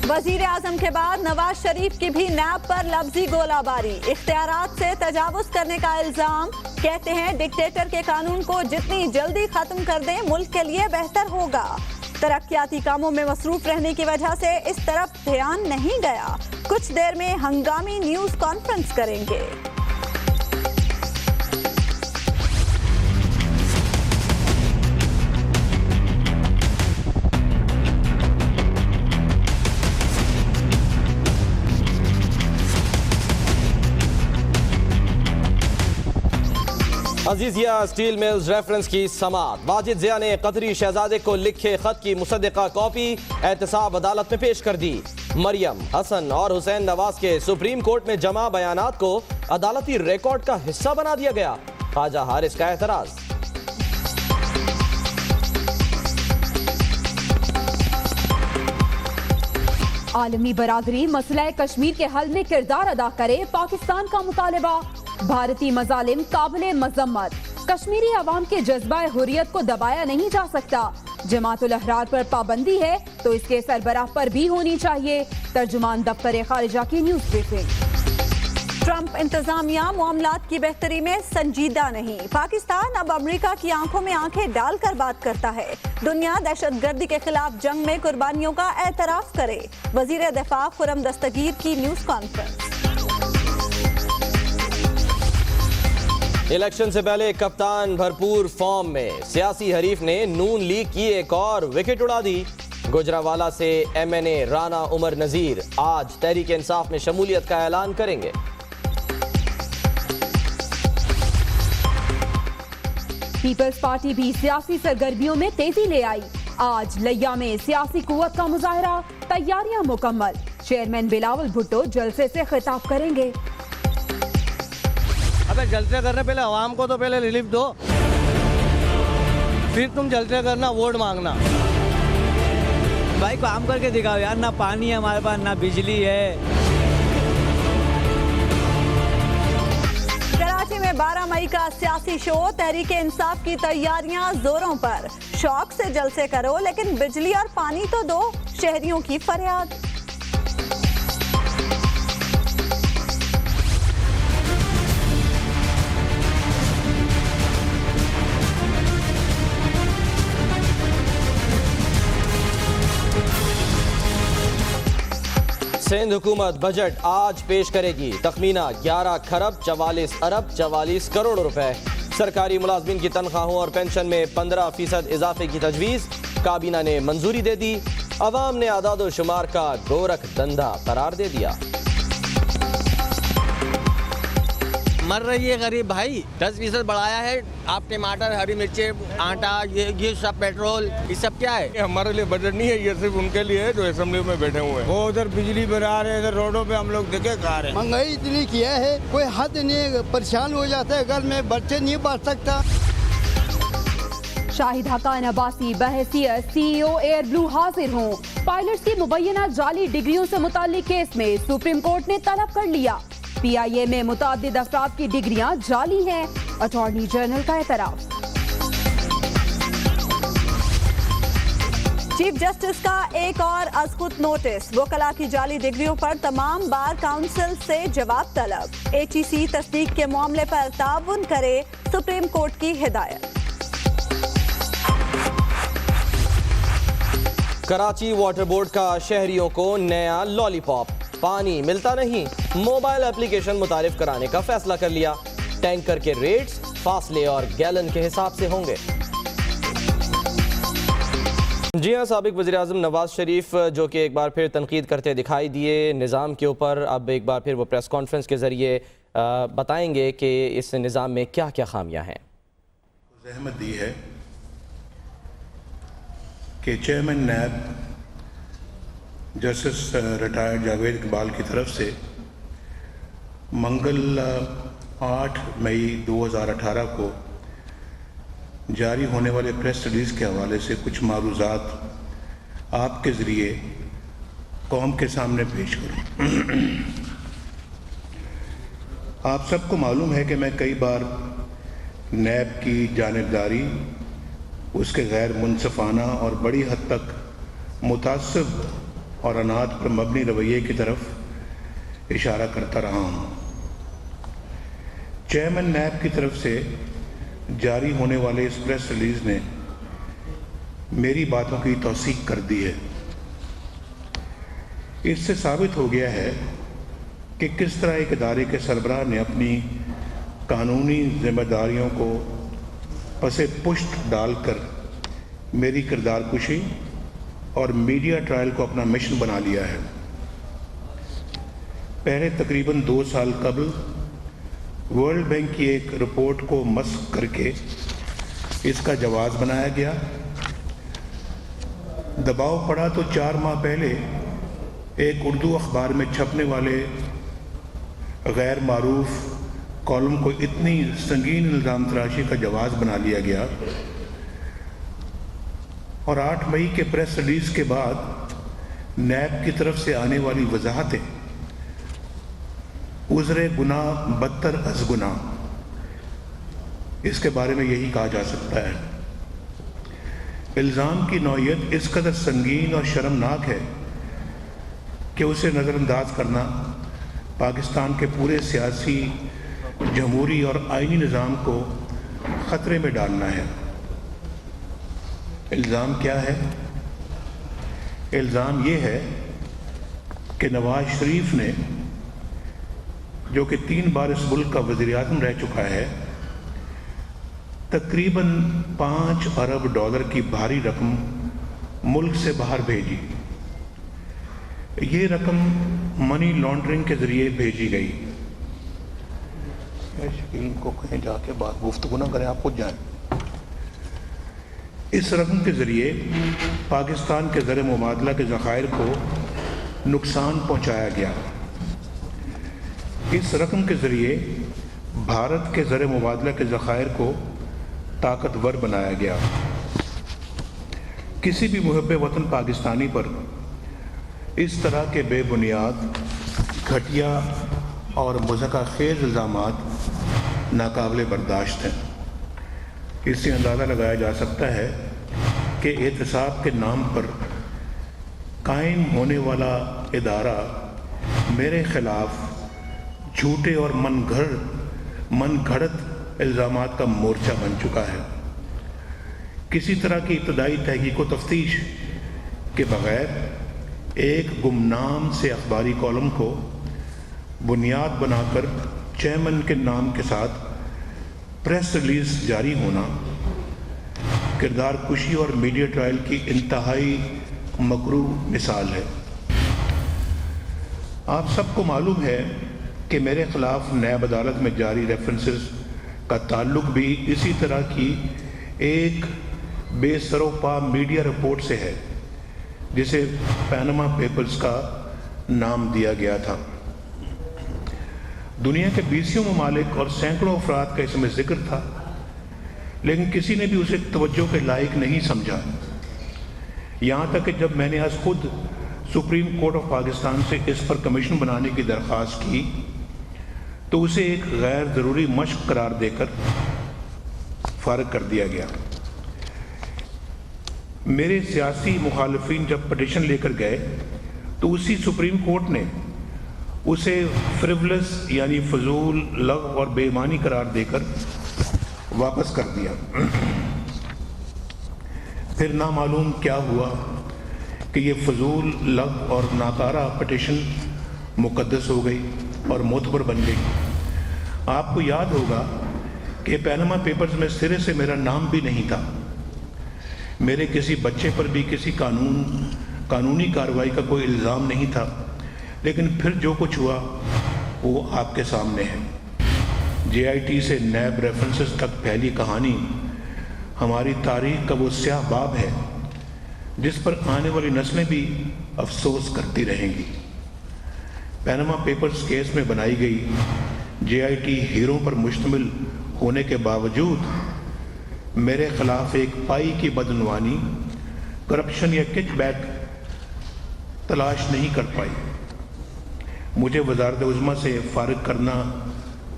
وزیر اعظم کے بعد نواز شریف کی بھی نیب پر لفظی گولہ باری، اختیارات سے تجاوز کرنے کا الزام۔ کہتے ہیں ڈکٹیٹر کے قانون کو جتنی جلدی ختم کر دیں ملک کے لیے بہتر ہوگا۔ ترقیاتی کاموں میں مصروف رہنے کی وجہ سے اس طرف دھیان نہیں گیا۔ کچھ دیر میں ہنگامی نیوز کانفرنس کریں گے۔ عزیزیہ اسٹیل ملز ریفرنس کی سماعت۔ واجد ضیاء نے قطری شہزادے کو لکھے خط کی مصدقہ کاپی احتساب عدالت میں پیش کر دی۔ مریم، حسن اور حسین نواز کے سپریم کورٹ میں جمع بیانات کو عدالتی ریکارڈ کا حصہ بنا دیا گیا، خواجہ حارث کا اعتراض۔ عالمی برادری مسئلہ کشمیر کے حل میں کردار ادا کرے، پاکستان کا مطالبہ۔ بھارتی مظالم قابل مذمت، کشمیری عوام کے جذبہ حریت کو دبایا نہیں جا سکتا۔ جماعت الاحرار پر پابندی ہے تو اس کے سربراہ پر بھی ہونی چاہیے۔ ترجمان دفتر خارجہ کی نیوز بریفنگ۔ ٹرمپ انتظامیہ معاملات کی بہتری میں سنجیدہ نہیں۔ پاکستان اب امریکہ کی آنکھوں میں آنکھیں ڈال کر بات کرتا ہے۔ دنیا دہشت گردی کے خلاف جنگ میں قربانیوں کا اعتراف کرے۔ وزیر دفاع خرم دستگیر کی نیوز کانفرنس۔ الیکشن سے پہلے کپتان بھرپور فارم میں، سیاسی حریف نے نون لیگ کی ایک اور وکٹ اڑا دی۔ گجرانوالہ سے ایم این اے رانا عمر نذیر آج تحریک انصاف میں شمولیت کا اعلان کریں گے۔ پیپلز پارٹی بھی سیاسی سرگرمیوں میں تیزی لے آئی۔ آج لیا میں سیاسی قوت کا مظاہرہ، تیاریاں مکمل۔ چیئرمین بلاول بھٹو جلسے سے خطاب کریں گے۔ ابے جلسے کرنے پہلے عوام کو تو پہلے ریلیف دو، پھر تم جلسے کرنا، ووٹ مانگنا۔ بھائی کام کر کے دکھاؤ یار، نہ پانی ہے ہمارے پاس، نہ بجلی ہے۔ کراچی میں 12 مئی کا سیاسی شو، تحریک انصاف کی تیاریاں زوروں پر۔ شوق سے جلسے کرو لیکن بجلی اور پانی تو دو، شہریوں کی فریاد۔ سندھ حکومت بجٹ آج پیش کرے گی۔ تخمینہ 11 کھرب 44 ارب 44 کروڑ روپے۔ سرکاری ملازمین کی تنخواہوں اور پینشن میں 15% اضافے کی تجویز، کابینہ نے منظوری دے دی۔ عوام نے اعداد و شمار کا گورکھ دھندا قرار دے دیا۔ مر رہی ہے غریب بھائی، 10% بڑھایا ہے۔ آپ ٹماٹر، ہری مرچیں، آٹا، یہ سب پیٹرول، یہ سب کیا ہے؟ ہمارے لیے بجٹ نہیں ہے، یہ صرف ان کے لیے ہے جو اسمبلی میں بیٹھے ہوئے ہیں۔ وہ ادھر بجلی بنا رہے ہیں، ادھر روڈوں پہ ہم لوگ دیکھے کھا رہے ہیں۔ مہنگائی اتنی کیا ہے، کوئی حد نہیں، پریشان ہو جاتا ہے، گھر میں بچے نہیں پڑھ سکتا۔ شاہد حقان عباسی بحیثیت سی ای او ایئر بلو حاضر ہوں۔ پائلٹس کی مبینہ جعلی ڈگریوں سے متعلق کیس میں سپریم کورٹ نے طلب کر لیا۔ پی آئی اے میں متعدد افراد کی ڈگریاں جعلی ہیں، اٹارنی جنرل کا اعتراف۔ چیف جسٹس کا ایک اور از خود نوٹس، وکلاء کی جعلی ڈگریوں پر تمام بار کونسل سے جواب طلب۔ ایچ ای سی تصدیق کے معاملے پر تعاون کرے، سپریم کورٹ کی ہدایت۔ کراچی واٹر بورڈ کا شہریوں کو نیا لالی پاپ، پانی ملتا نہیں، موبائل اپلیکیشن متعارف کرانے کا فیصلہ کر لیا۔ ٹینکر کے ریٹس فاصلے اور گیلن کے حساب سے ہوں گے۔ جی ہاں، سابق وزیراعظم نواز شریف جو کہ ایک بار پھر تنقید کرتے دکھائی دیے نظام کے اوپر، اب ایک بار پھر وہ پریس کانفرنس کے ذریعے بتائیں گے کہ اس نظام میں کیا کیا خامیاں ہیں۔ زحمت دی ہے کہ chairman NAB justice retired Javed Iqbal کی طرف سے منگل 8 مئی 2018 کو جاری ہونے والے پریس ریلیز کے حوالے سے کچھ معروضات آپ کے ذریعے قوم کے سامنے پیش کروں۔ آپ سب کو معلوم ہے کہ میں کئی بار نیب کی جانبداری، اس کے غیر منصفانہ اور بڑی حد تک متعصب اور اناج پر مبنی رویے کی طرف اشارہ کرتا رہا ہوں۔ چیئرمین نیب کی طرف سے جاری ہونے والے اس پریس ریلیز نے میری باتوں کی توثیق کر دی ہے۔ اس سے ثابت ہو گیا ہے کہ کس طرح ایک ادارے کے سربراہ نے اپنی قانونی ذمہ داریوں کو پس پشت ڈال کر میری کردار کشی اور میڈیا ٹرائل کو اپنا مشن بنا لیا ہے۔ پہلے تقریباً 2 سال قبل ورلڈ بینک کی ایک رپورٹ کو مسخ کر کے اس کا جواز بنایا گیا۔ دباؤ پڑا تو 4 ماہ پہلے ایک اردو اخبار میں چھپنے والے غیر معروف کالم کو اتنی سنگین الزام تراشی کا جواز بنا لیا گیا، اور 8 مئی کے پریس ریلیز کے بعد نیب کی طرف سے آنے والی وضاحتیں عذر گناہ بدتر از گناہ، اس کے بارے میں یہی کہا جا سکتا ہے۔ الزام کی نوعیت اس قدر سنگین اور شرمناک ہے کہ اسے نظر انداز کرنا پاکستان کے پورے سیاسی، جمہوری اور آئینی نظام کو خطرے میں ڈالنا ہے۔ الزام کیا ہے؟ الزام یہ ہے کہ نواز شریف نے، جو کہ 3 بار اس ملک کا وزیر اعظم رہ چکا ہے، تقریباً $5 ارب کی بھاری رقم ملک سے باہر بھیجی۔ یہ رقم منی لانڈرنگ کے ذریعے بھیجی گئی۔ شکیل کو کہیں جا کے بات گفتگو نہ کریں، آپ خود جائیں۔ اس رقم کے ذریعے پاکستان کے زر مبادلہ کے ذخائر کو نقصان پہنچایا گیا۔ اس رقم کے ذریعے بھارت کے زر مبادلہ کے ذخائر کو طاقتور بنایا گیا۔ کسی بھی محب وطن پاکستانی پر اس طرح کے بے بنیاد، گھٹیا اور مضحکہ خیز الزامات ناقابل برداشت ہیں۔ اس سے اندازہ لگایا جا سکتا ہے کہ احتساب کے نام پر قائم ہونے والا ادارہ میرے خلاف جھوٹے اور من گھڑت الزامات کا مورچہ بن چکا ہے۔ کسی طرح کی ابتدائی تحقیق و تفتیش کے بغیر ایک گمنام سے اخباری کالم کو بنیاد بنا کر چیئرمین کے نام کے ساتھ پریس ریلیز جاری ہونا کردار کشی اور میڈیا ٹرائل کی انتہائی مکروہ مثال ہے۔ آپ سب کو معلوم ہے کہ میرے خلاف نیب عدالت میں جاری ریفرنسز کا تعلق بھی اسی طرح کی ایک بے سر و پا میڈیا رپورٹ سے ہے، جسے پینما پیپرز کا نام دیا گیا تھا۔ دنیا کے 20 ممالک اور سینکڑوں افراد کا اس میں ذکر تھا، لیکن کسی نے بھی اسے توجہ کے لائق نہیں سمجھا، یہاں تک کہ جب میں نے آج خود سپریم کورٹ آف پاکستان سے اس پر کمیشن بنانے کی درخواست کی تو اسے ایک غیر ضروری مشق قرار دے کر فارغ کر دیا گیا۔ میرے سیاسی مخالفین جب پٹیشن لے کر گئے تو اسی سپریم کورٹ نے اسے فریولس یعنی فضول، لغو اور بے ایمانی قرار دے کر واپس کر دیا۔ پھر نامعلوم کیا ہوا کہ یہ فضول، لغو اور ناکارہ پٹیشن مقدس ہو گئی اور معتبر بن گئی۔ آپ کو یاد ہوگا کہ پینما پیپرز میں سرے سے میرا نام بھی نہیں تھا، میرے کسی بچے پر بھی کسی قانونی کارروائی کا کوئی الزام نہیں تھا، لیکن پھر جو کچھ ہوا وہ آپ کے سامنے ہے۔ JIT سے نیب ریفرنسز تک پھیلی کہانی ہماری تاریخ کا وہ سیاہ باب ہے جس پر آنے والی نسلیں بھی افسوس کرتی رہیں گی۔ پینما پیپرز کیس میں بنائی گئی JIT ہیروں پر مشتمل ہونے کے باوجود میرے خلاف ایک پائی کی بدعنوانی، کرپشن یا کچ بیک تلاش نہیں کر پائی۔ مجھے وزارت عظمیٰ سے فارغ کرنا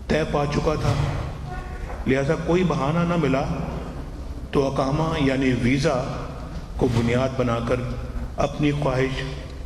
طے پا چکا تھا، لہذا کوئی بہانہ نہ ملا تو اقامہ یعنی ویزا کو بنیاد بنا کر اپنی خواہش